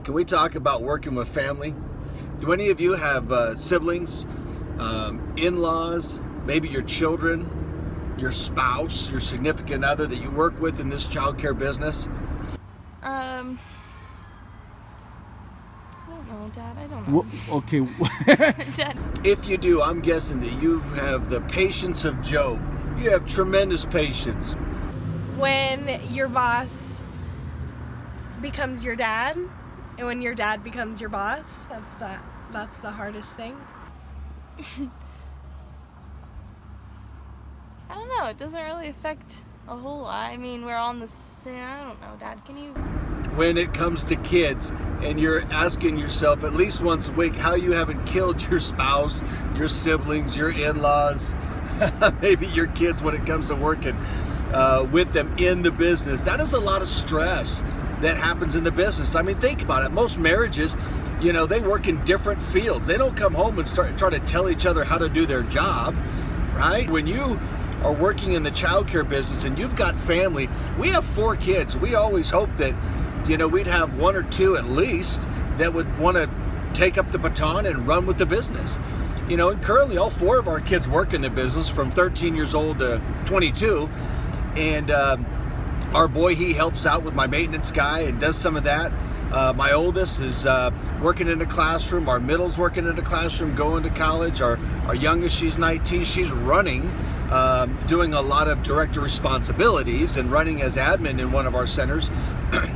Can we talk about working with family? Do any of you have siblings, in-laws, maybe your children, your spouse, your significant other that you work with in this childcare business? I don't know, Dad. I don't know. Well, okay. Dad. If you do, I'm guessing that you have the patience of Job. You have tremendous patience. When your boss becomes your dad, and when your dad becomes your boss, that's the hardest thing. I don't know. It doesn't really affect a whole lot. I mean, we're all in the same. I don't know, Dad. Can you? When it comes to kids, and you're asking yourself at least once a week how you haven't killed your spouse, your siblings, your in-laws, maybe your kids when it comes to working with them in the business. That is a lot of stress that happens in the business. I mean, think about it. Most marriages, you know, they work in different fields. They don't come home and try to tell each other how to do their job, right? When you are working in the childcare business and you've got family, we have 4 kids. We always hope that, you know, we'd have 1 or 2 at least that would want to take up the baton and run with the business. You know, and currently all 4 of our kids work in the business from 13 years old to 22. And our boy, he helps out with my maintenance guy and does some of that. My oldest is working in a classroom. Our middle's working in a classroom, going to college. Our youngest, she's 19. She's running, doing a lot of director responsibilities and running as admin in one of our centers.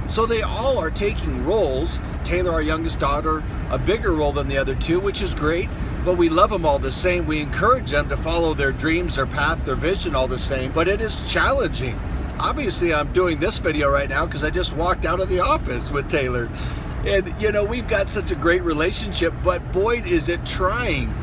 So they all are taking roles. Taylor, our youngest daughter, a bigger role than the other 2, which is great. But we love them all the same. We encourage them to follow their dreams, their path, their vision all the same. But it is challenging. Obviously, I'm doing this video right now because I just walked out of the office with Taylor. And, you know, we've got such a great relationship, but boy, is it trying.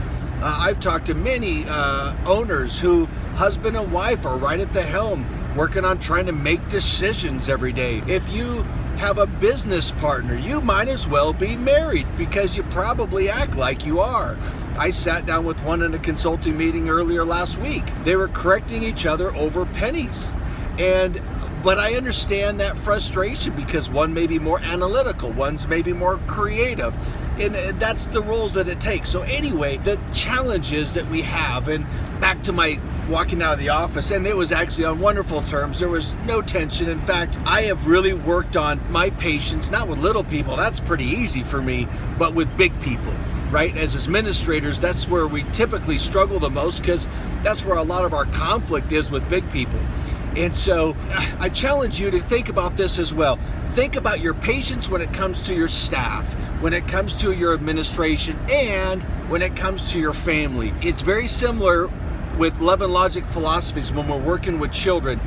I've talked to many owners who husband and wife are right at the helm, working on trying to make decisions every day. If you have a business partner, you might as well be married because you probably act like you are. I sat down with one in a consulting meeting earlier last week. They were correcting each other over pennies. But I understand that frustration because one may be more analytical, one's maybe more creative, and that's the roles that it takes. So anyway, the challenges that we have, and back to my walking out of the office, and it was actually on wonderful terms. There was no tension. In fact, I have really worked on my patience, not with little people, that's pretty easy for me, but with big people, right? As administrators, that's where we typically struggle the most because that's where a lot of our conflict is with big people. And so I challenge you to think about this as well. Think about your patience when it comes to your staff, when it comes to your administration, and when it comes to your family. It's very similar with love and logic philosophies when we're working with children.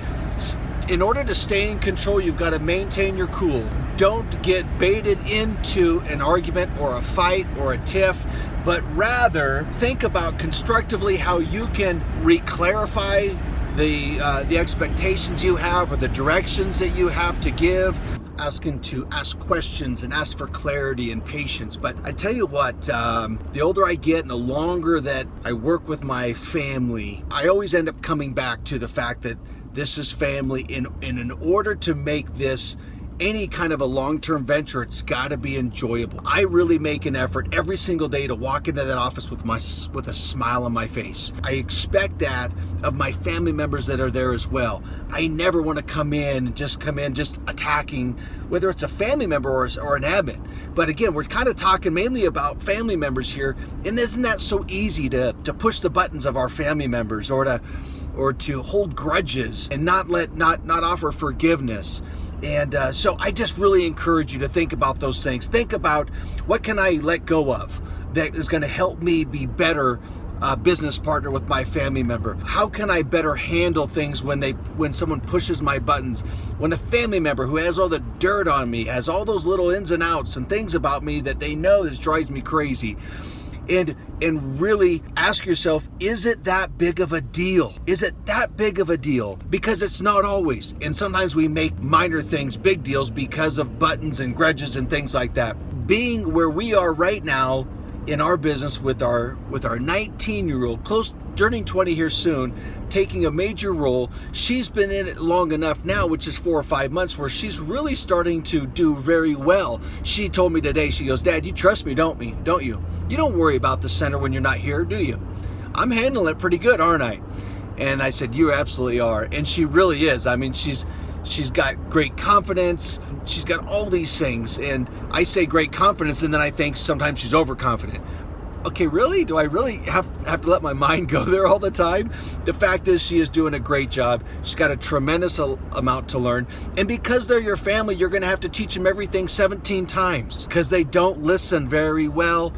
In order to stay in control, you've got to maintain your cool. Don't get baited into an argument or a fight or a tiff, but rather think about constructively how you can re-clarify the expectations you have or the directions that you have to give. Asking to ask questions and ask for clarity and patience. But I tell you what, the older I get and the longer that I work with my family, I always end up coming back to the fact that this is family. And in order to make this any kind of a long-term venture, it's got to be enjoyable. I really make an effort every single day to walk into that office with a smile on my face. I expect that of my family members that are there as well. I never want to come in just attacking, whether it's a family member or an admin. But again, we're kind of talking mainly about family members here, and isn't that so easy to push the buttons of our family members or to hold grudges and not offer forgiveness. And so I just really encourage you to think about those things. Think about what can I let go of that is going to help me be better business partner with my family member. How can I better handle things when someone pushes my buttons? When a family member who has all the dirt on me, has all those little ins and outs and things about me that they know that drives me crazy. And really ask yourself, is it that big of a deal? Is it that big of a deal? Because it's not always. And sometimes we make minor things big deals because of buttons and grudges and things like that. Being where we are right now in our business with our 19-year-old, close turning 20 here soon, taking a major role. She's been in it long enough now, which is 4 or 5 months, where she's really starting to do very well. She told me today, she goes, "Dad, you trust me, don't you? You don't worry about the center when you're not here, do you? I'm handling it pretty good, aren't I?" And I said, "You absolutely are." And she really is. I mean, she's got great confidence. She's got all these things. And I say great confidence, and then I think sometimes she's overconfident. Okay, really? Do I really have to let my mind go there all the time? The fact is, she is doing a great job. She's got a tremendous amount to learn. And because they're your family, you're going to have to teach them everything 17 times because they don't listen very well.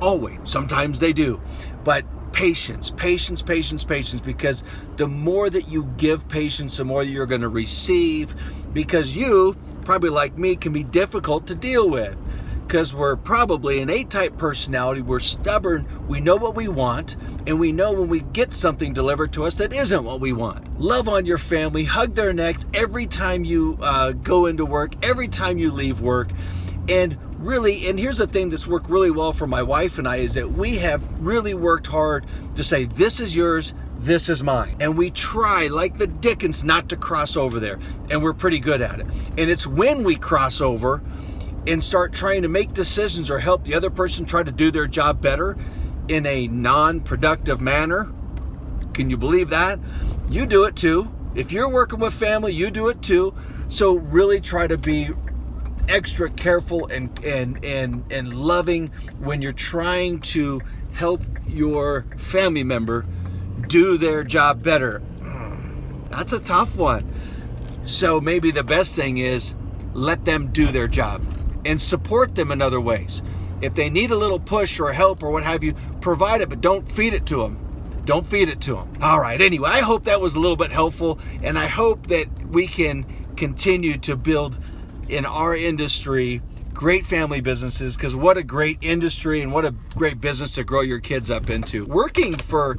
Always. Sometimes they do. But patience, because the more that you give patience, the more that you're going to receive, because you, probably like me, can be difficult to deal with because we're probably an A-type personality. We're stubborn. We know what we want, and we know when we get something delivered to us that isn't what we want. Love on your family, hug their necks every time you go into work, every time you leave work. And really, and here's the thing that's worked really well for my wife and I, is that we have really worked hard to say, this is yours, this is mine. And we try, like the Dickens, not to cross over there. And we're pretty good at it. And it's when we cross over and start trying to make decisions or help the other person try to do their job better in a non-productive manner. Can you believe that? You do it too. If you're working with family, you do it too. So really try to be extra careful and loving when you're trying to help your family member do their job better. That's a tough one. So maybe the best thing is let them do their job and support them in other ways. If they need a little push or help or what have you, provide it, but don't feed it to them. Don't feed it to them. All right, anyway, I hope that was a little bit helpful, and I hope that we can continue to build in our industry great family businesses, because what a great industry and what a great business to grow your kids up into. Working for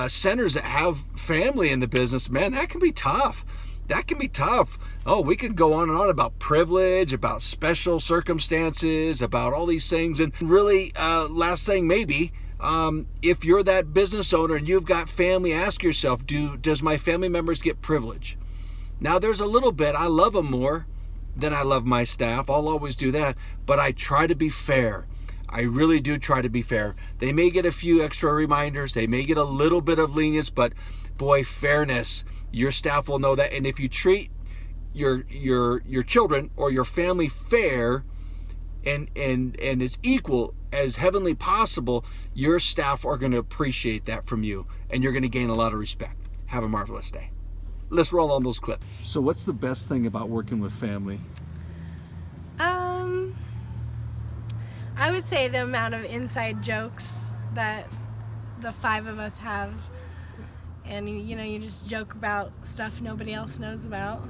centers that have family in the business, man, that can be tough. That can be tough. Oh, we could go on and on about privilege, about special circumstances, about all these things. And really, last thing maybe, if you're that business owner and you've got family, ask yourself, does my family members get privilege? Now, there's a little bit. I love them more than I love my staff. I'll always do that. But I try to be fair. I really do try to be fair. They may get a few extra reminders. They may get a little bit of lenience, but boy, fairness, your staff will know that. And if you treat your children or your family fair and as equal as heavenly possible, your staff are going to appreciate that from you, and you're going to gain a lot of respect. Have a marvelous day. Let's roll on those clips. So what's the best thing about working with family? I would say the amount of inside jokes that the 5 of us have. And you just joke about stuff nobody else knows about.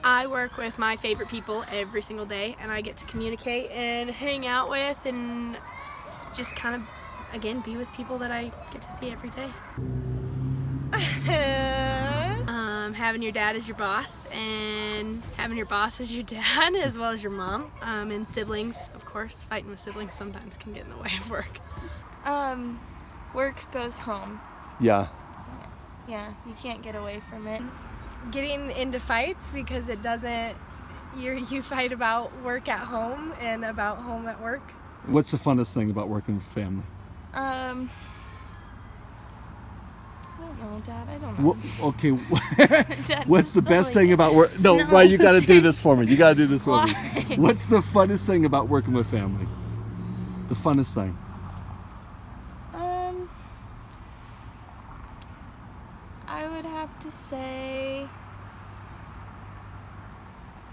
I work with my favorite people every single day, and I get to communicate and hang out with and just kind of, again, be with people that I get to see every day. Having your dad as your boss, and having your boss as your dad, as well as your mom, and siblings, of course. Fighting with siblings sometimes can get in the way of work. Work goes home. Yeah. Yeah, you can't get away from it. Getting into fights because it doesn't, you fight about work at home and about home at work. What's the funnest thing about working with family? I don't know, Dad. I don't know. Okay. Dad, What's the best thing about work? No, why you got to do this for me? You got to do this for me. What's the funnest thing about working with family? The funnest thing. I would have to say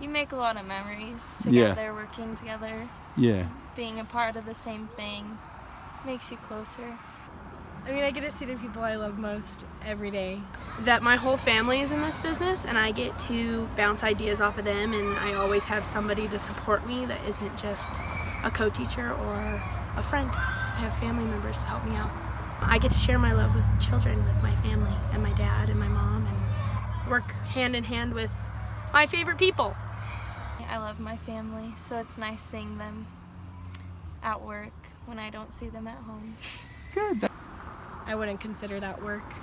you make a lot of memories together, working together. Yeah. Being a part of the same thing makes you closer. I mean, I get to see the people I love most every day. That my whole family is in this business, and I get to bounce ideas off of them, and I always have somebody to support me that isn't just a co-teacher or a friend. I have family members to help me out. I get to share my love with children, with my family and my dad and my mom, and work hand in hand with my favorite people. I love my family, so it's nice seeing them at work. when I don't see them at home. Good. I wouldn't consider that work.